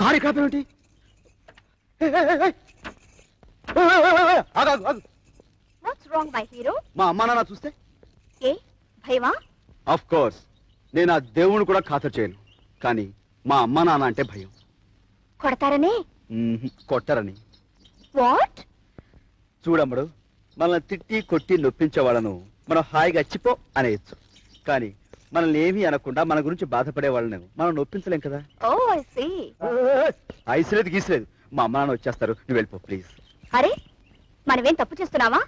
Car ఇక్కడ ఆపేమిటి? What's wrong my hero? మా అమ్మా నాన్న చూస్తే? ఏ భయమా? ఆఫ్ కోర్స్ నేను ఆ దేవుని కూడా ఖాతరు చేయను, కానీ మా అమ్మా నాన్న అంటే భయం. కొడతారనే? కొట్టరని. వాట్? చూడమ్మడు, మనల్ని తిట్టి కొట్టి నొప్పించే వాళ్ళను మనం హాయిగా చిపో అనేయచ్చు, కానీ మనల్ని ఏమీ అనకుండా మన గురించి బాధపడే వాళ్ళని మనం నొప్పించలేం కదా. ఓ ఐ సీ. ఐసలేదు గీసలేదు, మా అమ్మ నాన్న వచ్చేస్తారు, నువ్వు వెళ్ళిపో ప్లీజ్. అరే మనమేం తప్పు చేస్తున్నావా?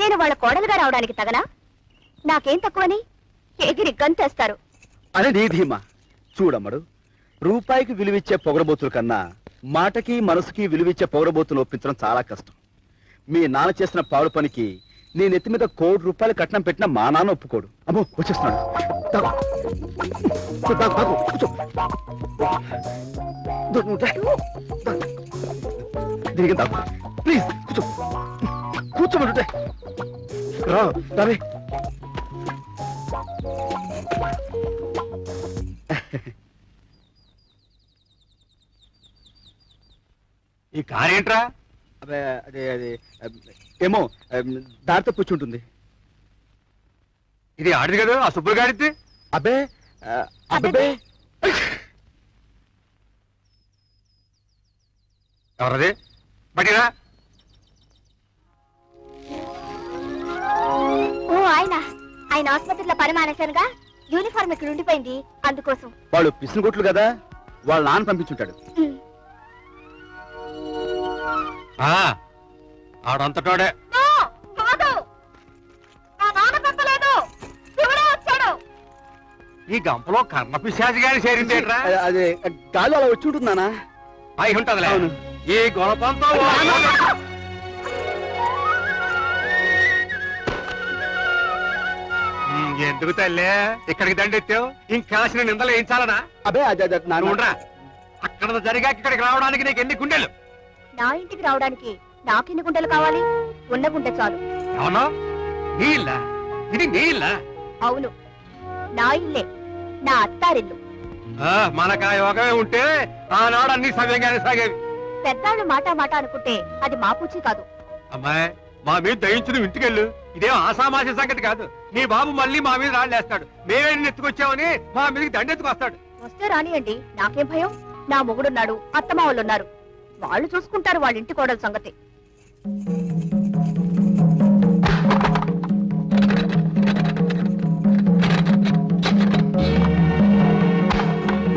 నేను వాళ్ళ కోడలుగా రావడానికి తగనా? నాకేం తక్కువని ఎగిరి గంతేస్తారు. అదే నీ ధీమా. చూడమ్మడు, రూపాయికి విలువిచ్చే పొగరబోతుల కన్నా మాటకి మనసుకి విలువిచ్చే పొగరబోతులు ఒప్పించడం చాలా కష్టం. మీ నాన్న చేసిన పాడు పనికి నేను ఎత్తి మీద ₹1,00,00,000 కట్నం పెట్టినా మా నాన్న ఒప్పుకోడు. అమ్మో వచ్చేస్తున్నాడు. ప్లీజ్ కూర్చో, కూర్చోమంటుంటే రావే. ఈ కారేంట్రా? అదే అదే అదే ఏమో దారితో కూర్చుంటుంది. ఇది ఆడిది కదా ఆ సుబ్బులు గాడిది? అబ్బే అబ్బే ఎవరది? బట్టిరా. ఓ ఆయన ఆసుపత్రిలో పని మానేశానుగా, యూనిఫార్మ్ ఇక్కడ ఉండిపోయింది, అందుకోసం. వాళ్ళు పిసినగొట్లు కదా, వాళ్ళ నాన్న పంపించుంటాడు. ఆడంతటోడే. ఈ గంపలో కర్ణ పిశాచి గారి చేరిందేట్రా? అదే గాలి అలా వచ్చి ఉంటుంది నాన్న. అయి ఉంటదిలే. ఈ గొడపంతో ఎందుకు తల్లే ఇక్కడికి దండెత్తావు? ఇంకాసిన నిందలు వేయించాలనా? అదే అదే ఉండరా, అక్కడ జరిగాక ఇక్కడికి రావడానికి నీకు ఎన్ని గుండెలు? నా ఇంటికి రావడానికి నాకెన్ని గుంటలు కావాలి? ఉన్న గుంటె చాలు. అవును, నీ ఇల్లా? ఇది నీ ఇల్లా? అవును, నా ఇల్లే, నా అత్తారిల్లు. మనకు ఆ యోగమే ఉంటే ఆనాడు అన్ని సవ్యంగానే సాగేవి. పెద్దాళ్ళు మాట మాట అనుకుంటే అది మా పూచి కాదు. అమ్మాయి, మా మీద దయించు, నువ్వు ఇంటికెళ్ళు. ఇదేం ఆసామాష సంగతి కాదు. నీ బాబు మళ్ళీ మా మీద రాళ్ళేస్తాడు. మేమే ఎత్తుకొచ్చామని మా మీదకి దండెత్తుకొస్తాడు. వస్తే రానియండి, నాకేం భయం. నా మొగుడున్నాడు, అత్తమావులున్నారు, వాళ్ళు చూసుకుంటారు వాళ్ళ ఇంటి కోడల సంగతి.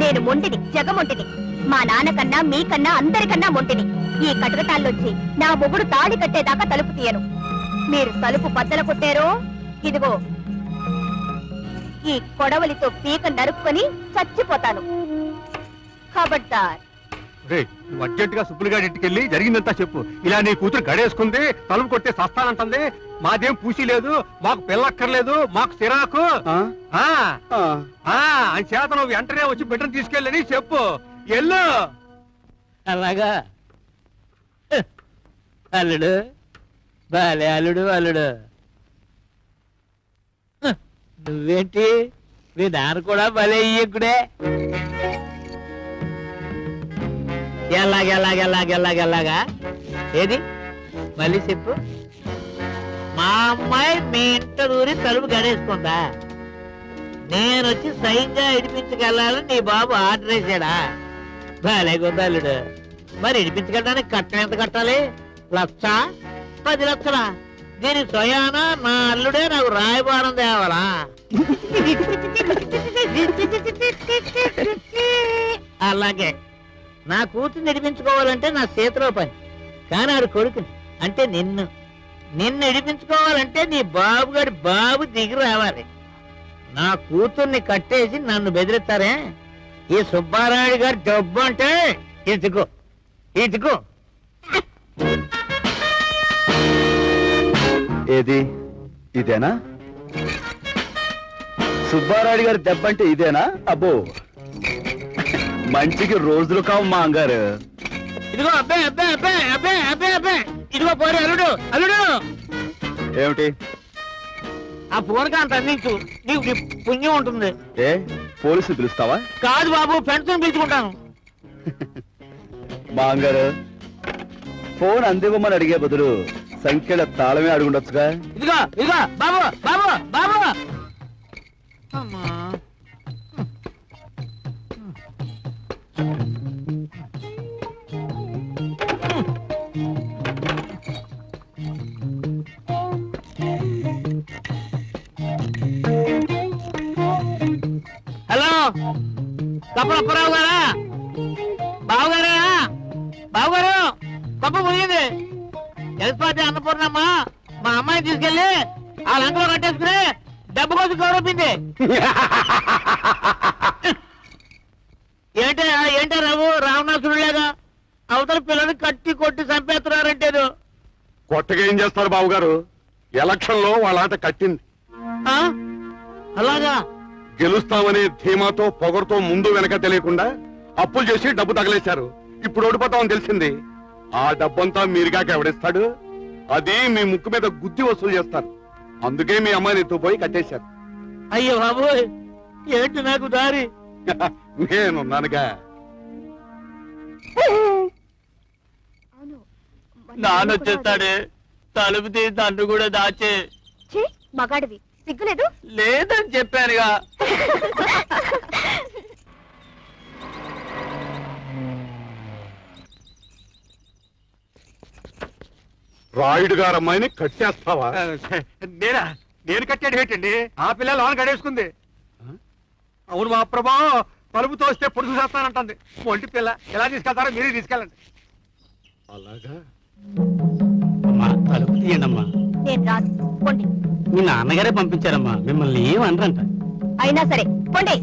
నేను మొంటిని, జగమొంటిని. మా నాన్నకన్నా మీకన్నా అందరికన్నా మొంటిని. ఈ కటకటాల్లోంచి నా మొగుడు తాళి కట్టేదాకా తలుపు తీయను. మీరు తలుపు బద్దలు కొట్టారో, ఇదిగో ఈ కొడవలితో పీక నరుక్కొని చచ్చిపోతాను. ఖబర్దార్. నువ్వు అర్జెంటుగా సుబ్బులుగాడి ఇంటికెళ్ళి జరిగిందంతా చెప్పు. ఇలా నీ కూతురు గడేసుకుంది, తలుపు కొట్టే సస్తానంటుంది, మాదేం పూసి లేదు, మాకు పిల్లక్కర్లేదు, మాకు సిరాకు అని చేత నువ్వు వెంటనే వచ్చి బిడ్డను తీసుకెళ్ళని చెప్పు. ఎల్లు. అలాగా అల్లుడు, బాలే అల్లుడు. అల్లుడు నువ్వేంటి, మీ నాన్న కూడా భలే ఇయ్యకుడే. ఎలాగెలాగా ఏది మళ్ళీ చెప్పు. మా అమ్మాయి మీ ఇంట దూరి తలుపు గడేసుకుందా? నేనొచ్చి సైన్గా ఇడిపించగలని నీ బాబు ఆర్డర్ వేసాడా? భలే గొందల్లుడు. మరి ఇడిపించగలడానికి కట్టం ఎంత కట్టాలి? 1,00,000, 10 లక్షలా? దీని స్వయాన నా అల్లుడే నాకు రాయబారం తేవాలా? అలాగే నా కూతురు నడిపించుకోవాలంటే నా చేతిలో పని, కానీ ఆడు కొడుకుని అంటే నిన్ను నడిపించుకోవాలంటే నీ బాబుగాడి బాబు దిగి రావాలి. నా కూతుర్ని కట్టేసి నన్ను బెదిరిస్తారే? ఈ సుబ్బారాయుడు గారి డబ్బు అంటే ఇటుకో. ఏది ఇదేనా? సుబ్బారాయుడు గారి దెబ్బ అంటే ఇదేనా? అబ్బో, మంచికి రోజులు కావు మా అంగారు. ఇదిగో అబ్బే, ఇదిగో పోరే అల్లుడు. ఏమిటి? ఆ ఫోన్ కాంత అందించు, నీకు పుణ్యం ఉంటుంది. ఏ పోలీసులు పిలుస్తావా? కాదు బాబు, ఫ్రెండ్స్ పిలుచుకుంటాను. మాంగారు ఫోన్ అందివ్వమని అడిగే బదులు సంఖ్యల తాళమే అడుగుండొచ్చుగా. ఇదిగో ఇదిగో బాబు బాబు బాబు అమ్మా హలో కప్పలప్పారావు గారా బావగారా బావగారు కప్ప మునిగింది జగత్పాటి అన్నపూర్ణమ్మ మా అమ్మాయిని తీసుకెళ్లి ఆ లంకలో కట్టేసుకుని డబ్బు కోసం గౌరవింది ఏంటో రావు రావణాసుడు లేగా అవతల పిల్లలు కట్టి కొట్టి చంపేస్తున్నారంటేను కొత్తగా ఏం చేస్తారు బాబు గారు? ఎలక్షన్ లో వాళ్ళ ఆట కట్టింది. ఆ? అలాగా గెలుస్తామనే ధీమాతో పొగరుతో ముందు వెనక తెలియకుండా అప్పులు చేసి డబ్బు తగలేశారు. ఇప్పుడు ఓడిపోతామని తెలిసింది. ఆ డబ్బంతా మీరుగాక ఎవడిస్తాడు? అది మీ ముక్కు మీద గుద్ది వసూలు చేస్తారు. అందుకే మీ అమ్మాయిని ఎత్తుపోయి కట్టేశారు. అయ్యో బాబు ఏంటి నాకు దారి నేనున్నానుగా. అవును, నానొచ్చేస్తాడే తలుపు తీసి నన్ను కూడా దాచే ఛీ, మగాడివి సిగ్గులేదు. లేదని చెప్పానుగా. రాయుడు గారు అమ్మాయిని కట్టేస్తావా? నేనా? నేను కట్టాడు ఏంటండి? ఆ పిల్ల లోన్ గడేసుకుంది. అవును మా ప్రభా, తలుపు తోస్తే పొడుసు చేస్తానంటుంది. ఒంటి పిల్ల ఎలా తీసుకెళ్తారో మీరే తీసుకెళ్ళండి. అలాగా? అమ్మా తలుపు తీయండమ్మా. నేను రాను, పోండి. మీ నాన్నగారే పంపించారమ్మా, మిమ్మల్ని ఏం అనరంట. అయినా సరే పోండి.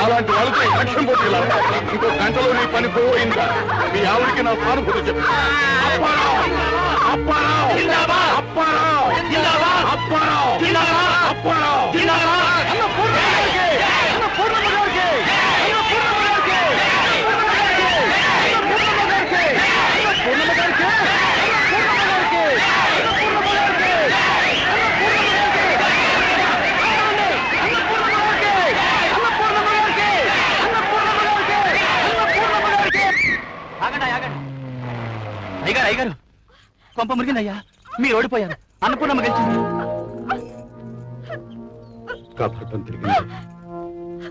అలాంటి వాళ్ళతో లక్ష్యం పోటీలా? ఇంకో గంటలో నీ పని పోయిందా? మీ ఆవిడికి నా సానుభూతి చెప్పు. అప్పారావు! అప్పారావు! అప్పారావు! అప్పారావు! అప్పారావు! అయ్యగారు అయ్యగారు కొంప మురిగిందయ్యా, మీరు ఓడిపోయారు. అన్నపూర్ణమ్మ గెలిచింది. కథటం తిరిగింది.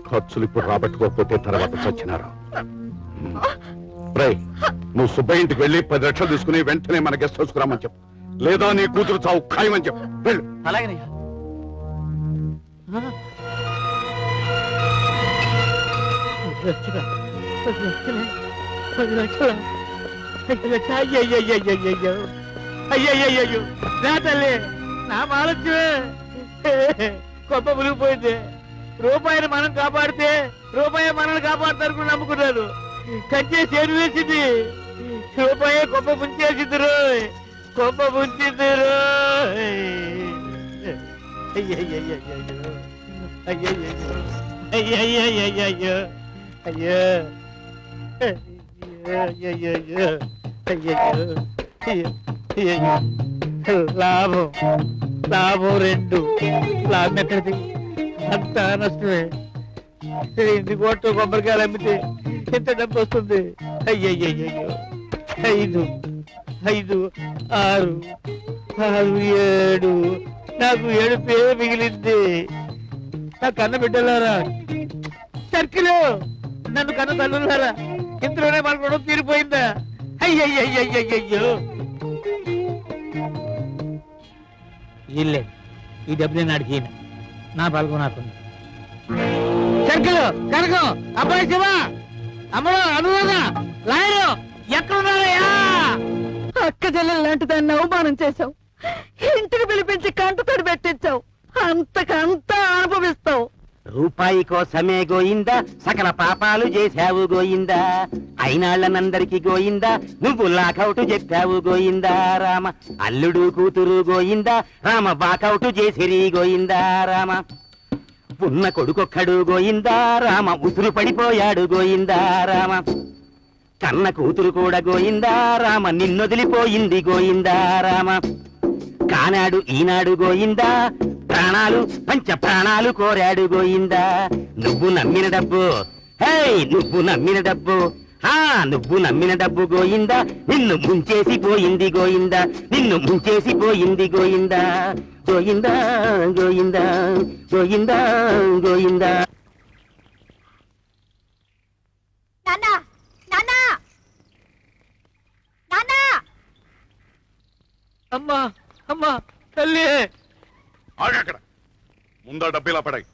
ఖర్చులు ఇప్పుడు రాబట్టుకోకపోతే తర్వాత చచ్చినారు. రై, నువ్వు సుబ్బయ్య ఇంటికి వెళ్ళి 10 లక్షలు తీసుకుని వెంటనే మన గెస్ట్ హౌస్ రామని చెప్పు. లేదా నీ కూతురు చావు ఖాయమని చెప్పు. వెళ్ళు. అలాగేనయ్యా. అయ్యయ్యో నా తల్లి నా మాలత్యమే గొప్ప మునిగిపోయింది. రూపాయిని మనం కాపాడితే రూపాయి మనల్ని కాపాడతారు నమ్ముకున్నాను. కంచే చేరు వేసింది. రూపాయి గొప్ప ముంచేసిందిరు, గొప్ప ముంచిందిరు. అయ్యయ్యో అయ్యయ్యో అయ్యయ్యో అయ్యో అయ్యయ్యో లాభం లాభం 2 లాభం ఎక్కడిది? అంత నష్టమే. 8 కోట్ల కొబ్బరికాయలు అమ్మితే ఎంత డబ్బు వస్తుంది? అయ్యయ్యో 5 5 6 7 నాకు 7 పేరు మిగిలింది. నా కన్న బిడ్డలారా, సర్కిల్ నన్ను కన్న తల్లులారా, ఇందులోనే మన రుణం తీరిపోయిందా? అయ్యయ్యో ఇల్లే ఈ డబ్బు నేను అడిగిన నా బలగం నాకుంది. సర్కిల్ కనకం అబ్బాయి శివ అమ్మలో అనురాధ లాయరు ఎక్కడున్నారయ్యా? అక్క చెల్లెలు లాంటి దాన్ని అవమానం చేశావు, ఇంటికి పిలిపించి కంటతడి పెట్టించావు, అంతకంతా అనుభవిస్తావు. రూపాయి కోసమే గోయిందా, సకల పాపాలు చేశావు గోయిందా, అయినాళ్ళనందరికీ గోయిందా, నువ్వు లాకౌట్ చెప్పావు గోయిందా రామ. అల్లుడు కూతురు గోయిందా, రామ బాకౌట్ చేసిరి గోయిందా రామ. ఉన్న కొడుకొక్కడు గోయిందా రామ ఉసురు పడిపోయాడు గోయిందా రామ కన్న కూతురు కూడా గోయిందా రామ నిన్నొదిలిపోయింది గోయిందా రామ కానాడు ఈనాడు గోయిందా ప్రాణాలు పంచ ప్రాణాలు కోరాడు గోయిందా నువ్వు నమ్మిన డబ్బు హే నువ్వు నమ్మిన డబ్బు నువ్వు నమ్మిన డబ్బు గోయిందా నిన్ను ముంచేసి పోయింది గోయిందా నిన్ను ముంచేసి పోయింది గోయిందా గోయిందా గోయిందా గోయిందా గోయిందా నాన్న నాన్న నాన్న అమ్మా అమ్మా తల్లి ఆగక్కడ ముందా డబ్బిలా పడాయి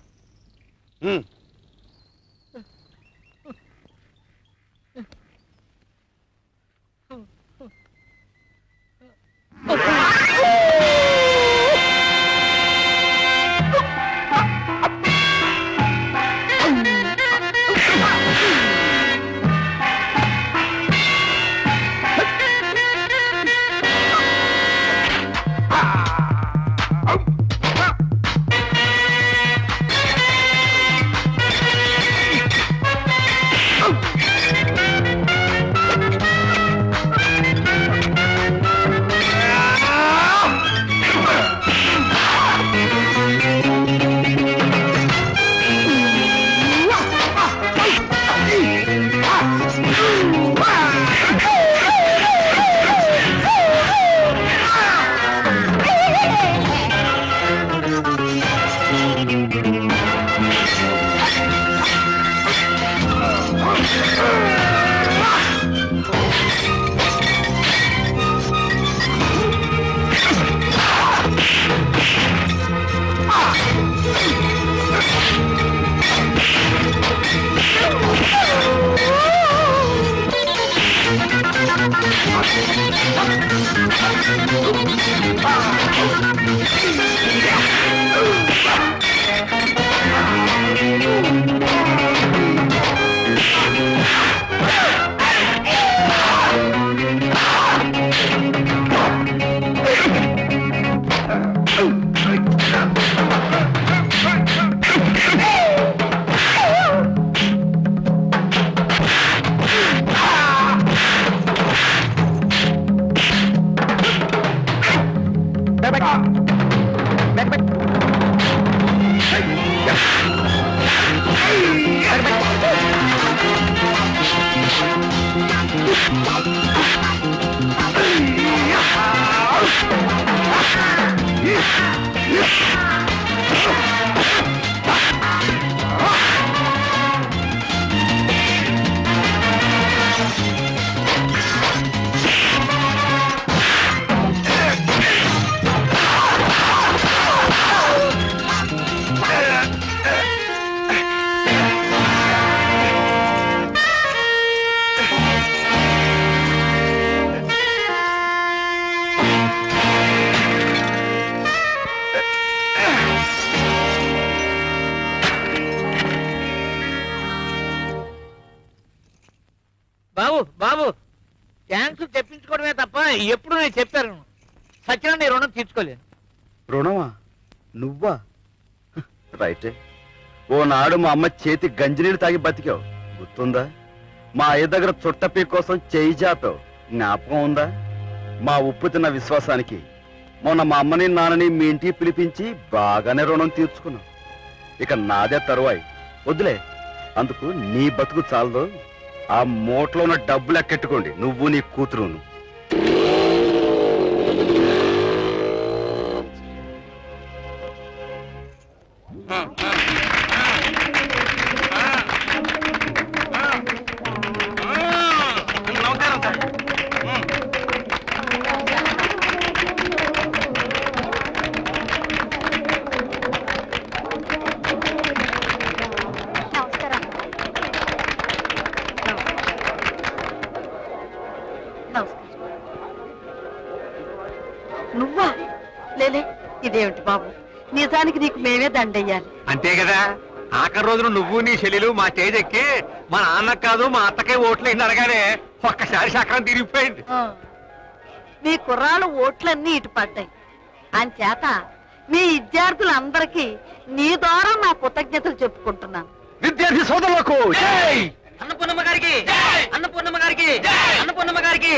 బాబు బాబు థ్యాంక్స్ తెప్పించుకోవడమే తప్ప ఎప్పుడు నేను చెప్పాను సత్యం నీ రుణం తీర్చుకోలేను. రుణమా నువ్వా రైటే ఓనాడు మా అమ్మ చేతి గంజినీళ్ళు తాగి బతికావు గుర్తుందా మా అయ్య దగ్గర చుట్టపీ కోసం చేయి జాపావు జ్ఞాపకం ఉందా మా ఉప్పు తిన్న విశ్వాసానికి మొన్న మా అమ్మని నాన్నని మీ ఇంటికి పిలిపించి బాగానే రుణం తీర్చుకున్నావు ఇక నాదే తరువాయి వద్దులే అందుకు నీ బతుకు చాలదు ఆ మూటలో ఉన్న డబ్బులు ఎక్కెట్టుకోండి నువ్వు నీ కూతురును నువ్వా లేలే ఇదేమిటి బాబు నిజానికి నీకు మేమే దండయ్యాలి. అంతే కదా ఆఖరి రోజున నువ్వు నీ చెల్లెలు మా స్టేజ్ ఎక్కి మా నాన్నకు కాదు మా అత్తకే ఓట్లు వేసి అడగానే ఒక్కసారి చక్రం తిరిగిపోయింది. మీ కుర్రాళ్ళు ఓట్లన్నీ ఇటు పడ్డాయి అంచేత మీ విద్యార్థులందరికీ నీ ద్వారా నా కృతజ్ఞతలు చెప్పుకుంటున్నాను. విద్యార్థి సోదరులకు జై! అన్నపూర్ణమ్మ గారికి అన్నపూర్ణమ్మ గారికి అన్నపూర్ణమ్మ గారికి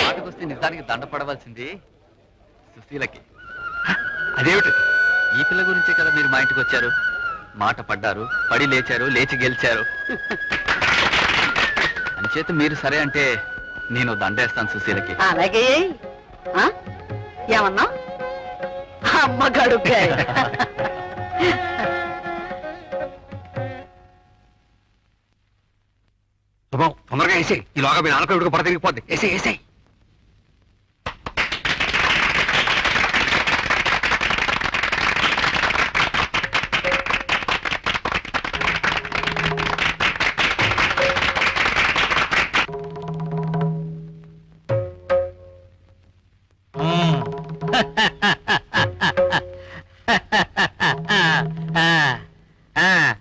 వాటికొస్తే నిజానికి దండ పడవలసింది సుశీలకి. అదేమిటి? ఈ పిల్ల గురించే కదా మీరు మా ఇంటికి వచ్చారు. మాట పడ్డారు, పడి లేచారు, లేచి గెలిచారు. అంచేత మీరు సరే అంటే నేను దండేస్తాను సుశీలకి. అలాగే ఆ? ఏమన్నా అమ్మ గడుగ్గాయ. శుభం, తొందరగా వేసేయి. ఈలోగా మీ నాన్నకు ఇవిడికి పొడ తిరిగిపోద్ది. వేసేయి వేసేయి.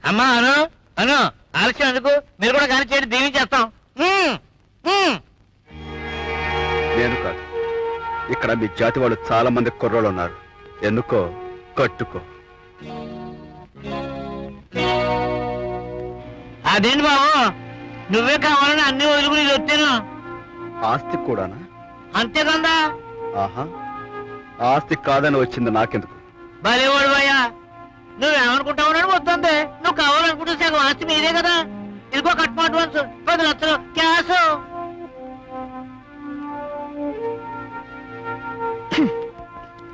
అమ్మా అను అను ఆలస్యం ఎందుకు? మీరు కూడా కానీ చేయండి, దీవించేస్తాం. నేను కాదు, ఇక్కడ మీ జాతి వాళ్ళు చాలా మంది కుర్రోళ్ళు ఉన్నారు. ఎన్నుకో, కట్టుకో. అదేంటి బాబు, నువ్వే కావాలని అన్ని వదులుకుని వచ్చాను. ఆస్తి కూడానా? అంతేకందా? ఆహా, ఆస్తి కాదని వచ్చింది నాకెందుకు? భలేవాడు భయ్యా, నువ్వేమనుకుంటావు వద్దంటే, నువ్వు కావాలనుకుంటే సగం ఆస్తి మీదే కదా. ఇదిగో కట్మ అడ్వాన్స్ 10 లక్షలు క్యాష్.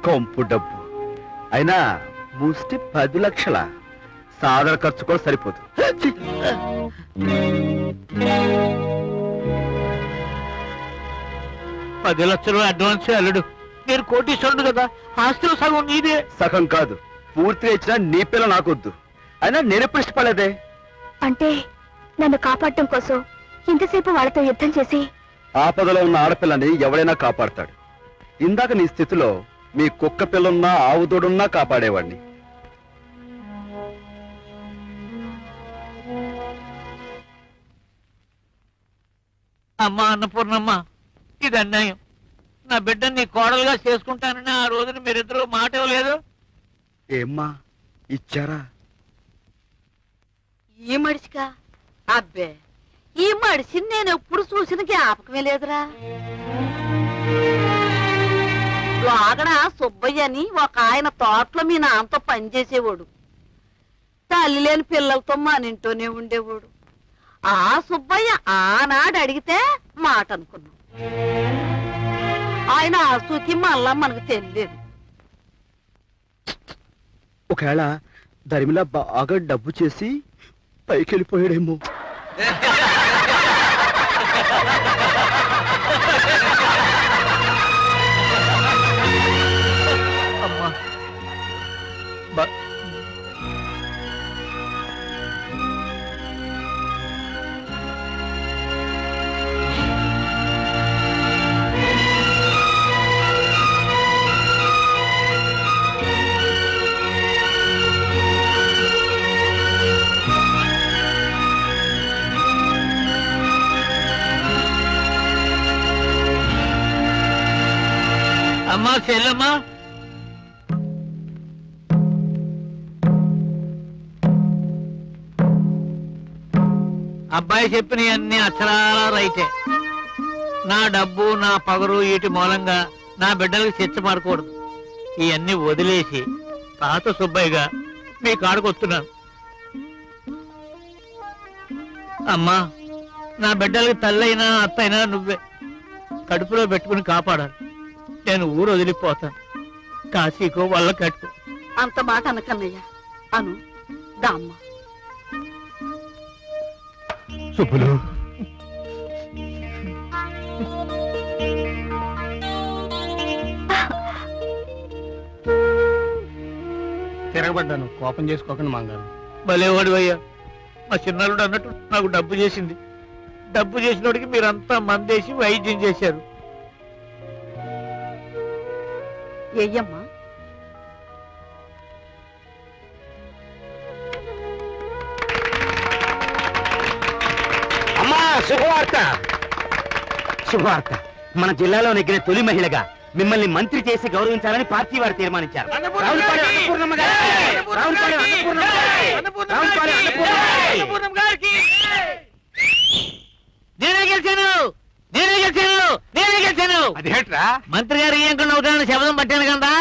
కొంపు డబ్బు అయినా ముష్టి 10 లక్షల సాధారణ ఖర్చు కూడా సరిపోదు. 10 లక్షలు అడ్వాన్స్ అల్లుడు. మీరు కోటీశ్వరుడు కదా, ఆస్తులు సగం నీదే. సగం కాదు, పూర్తిగా ఇచ్చినా నీ పిల్ల నాకొద్దు. అయినా నేనెప్పుడు ఇష్టపడలేదే. అంటే నన్ను కాపాడటం కోసం ఇంతసేపు వాళ్ళతో యుద్ధం చేసి ఆపదలో ఉన్న ఆడపిల్లని ఎవడైనా కాపాడతాడు. ఇందాక నీ స్థితిలో మీ కుక్క పిల్లున్నా ఆవు తోడున్నా కాపాడేవాడిని. అమ్మా అన్నపూర్ణమ్మ, ఇది అన్యాయం. నా బిడ్డని నీ కోడలుగా చేసుకుంటానని ఆ రోజున మీరిద్దరూ మాట ఇవ్వలేదు. ఏమ్మా ఇచ్చారా? ఈ మడిసికా? అబ్బే, ఈ మడిసిని నేను ఎప్పుడు చూసిన జ్ఞాపకమే లేదురా. లోగడ సుబ్బయ్య అని ఒక ఆయన తోటలో మీ నాన్నతో పనిచేసేవాడు. తల్లి లేని పిల్లలతో మన ఇంట్లోనే ఉండేవాడు. ఆ సుబ్బయ్య ఆనాడు అడిగితే మాట అనుకున్నాం. ఆయన ఆసూకి మళ్ళా మనకు తెలియదు. ఒకవేళ ధర్మిలా బాగా డబ్బు చేసి పైకి వెళ్ళిపోయాడేమో. అమ్మా అమ్మా చెల్లమ్మా, అబ్బాయి చెప్పిన అన్ని అక్షరాల రైతే. నా డబ్బు, నా పగరు వీటి మూలంగా నా బిడ్డలకు శిక్ష పడకూడదు. ఇవన్నీ వదిలేసి తాత సుబ్బయ్యగా మీ కాడుకొస్తున్నాను. అమ్మా, నా బిడ్డలకి తల్లైనా అత్తైనా నువ్వే కడుపులో పెట్టుకుని కాపాడాలి. నేను ఊరు వదిలిపోతాను. కాశీకో వల్ల కట్టు. అంత మాట అనకన్నయ్య. అను దామ్మ. శుభులు, తిరగబడ్డాను, కోపం చేసుకోకండి మంగారు. భలేవాడు అయ్యా, మా చిన్నారుడు అన్నట్టు నాకు డబ్బు చేసింది. డబ్బు చేసినోడికి మీరంతా మందేసి వైద్యం చేశారు. ఏయ్యమ్మా, అమ్మా శుభవార్త. శుభవార్త. మన జిల్లాలో నెగ్గిన తొలి మహిళగా మిమ్మల్ని మంత్రి చేసి గౌరవించాలని పార్టీ వారు తీర్మానించారు. రావులపాలెం అన్నపూర్ణమ్మ గారికి! రావులపాలెం అన్నపూర్ణమ్మ గారికి! రావులపాలెం అన్నపూర్ణమ్మ గారికి! నేనే గెలిచాను, నేనే గెలిచాను, నేనే గెలిచాను. అదేంట్రా మంత్రి గారు ఏం కొన్ని అవుతానని శబ్దం పట్టాను కదా,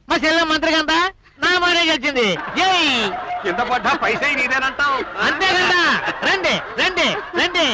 మా చెల్లెం మంత్రి కదా, నా మానే గెలిచింది. జై కింద పడ్డా పైసా నీదేనంటావు. అంతే కదా. రండి రండి రండి.